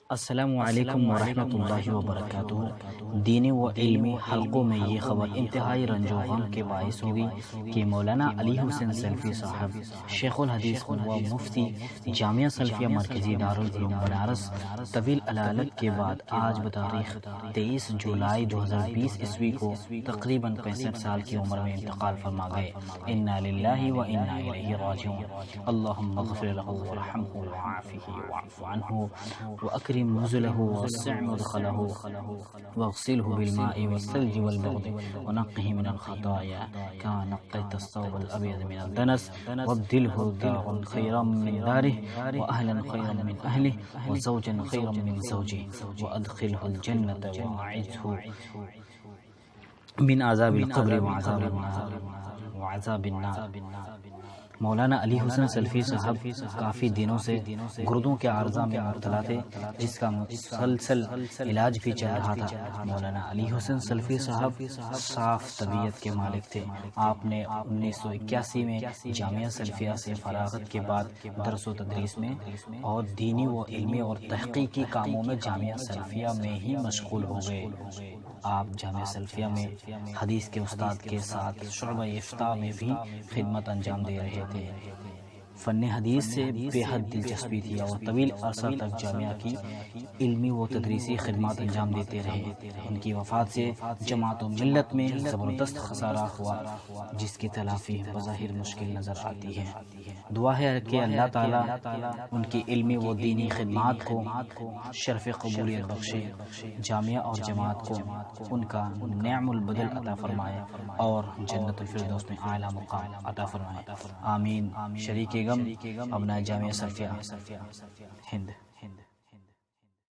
السلام علیکم ورحمۃ اللہ وبرکاتہ۔ دینی و علمی حلقوں میں یہ خبر انتہائی رنج و غم کے باعث ہوگی کہ مولانا علی حسین سلفی صاحب شیخ الحدیث و مفتی جامعہ سلفیہ مرکزی دارالعلوم بنارس طویل علالت کے بعد آج بتاریخ 23 جولائی 2020 عیسوی کو تقریباً 65 سال کی عمر میں انتقال فرما گئے۔ انا للہ و انا الیہ راجعون۔ اللہم اغفر لہ ورحمہ وعافہ واعف عنہ واکرم نزله ووسع مدخله واغسله بالماء والثلج والبرد ونقه من الخطايا كما نقيت الثوب الابيض من الدنس وابدله دارا خيرا من داره واهلا خيرا من اهله وزوجا خيرا من زوجه وادخله الجنة واعذه من عذاب القبر وعذاب النار۔ مولانا علی حسین سلفی صاحب کافی دنوں سے گردوں کے عارضہ میں مبتلا تھے، جس کا مسلسل علاج بھی چل رہا تھا۔ مولانا علی حسین سلفی صاحب صاف طبیعت کے مالک تھے۔ آپ نے 1981 میں جامعہ سلفیہ سے فراغت کے بعد درس و تدریس میں اور دینی و علمی اور تحقیقی کاموں میں جامعہ سلفیہ میں ہی مشغول ہو گئے۔ آپ جامعہ سلفیہ میں حدیث کے استاد کے ساتھ شعبہ افتاء میں بھی خدمت انجام دے رہے تھے۔ فن حدیث سے بے حد دلچسپی تھی اور طویل عرصہ تک جامعہ کی علمی و تدریسی خدمات انجام دیتے رہے۔ ان کی وفات سے جماعت و ملت میں زبردست خسارہ ہوا، جس کی تلافی بظاہر مشکل نظر آتی ہے۔ دعا ہے کہ اللہ تعالیٰ ان کی علمی و دینی خدمات کو شرف قبولیت بخشے، جامعہ اور جماعت کو ان کا نعم البدل عطا فرمائے اور جنت الفردوس میں اعلیٰ مقام عطا فرمائے۔ آمین۔ شریک غم ابنائے جامعہ سلفیہ ہند۔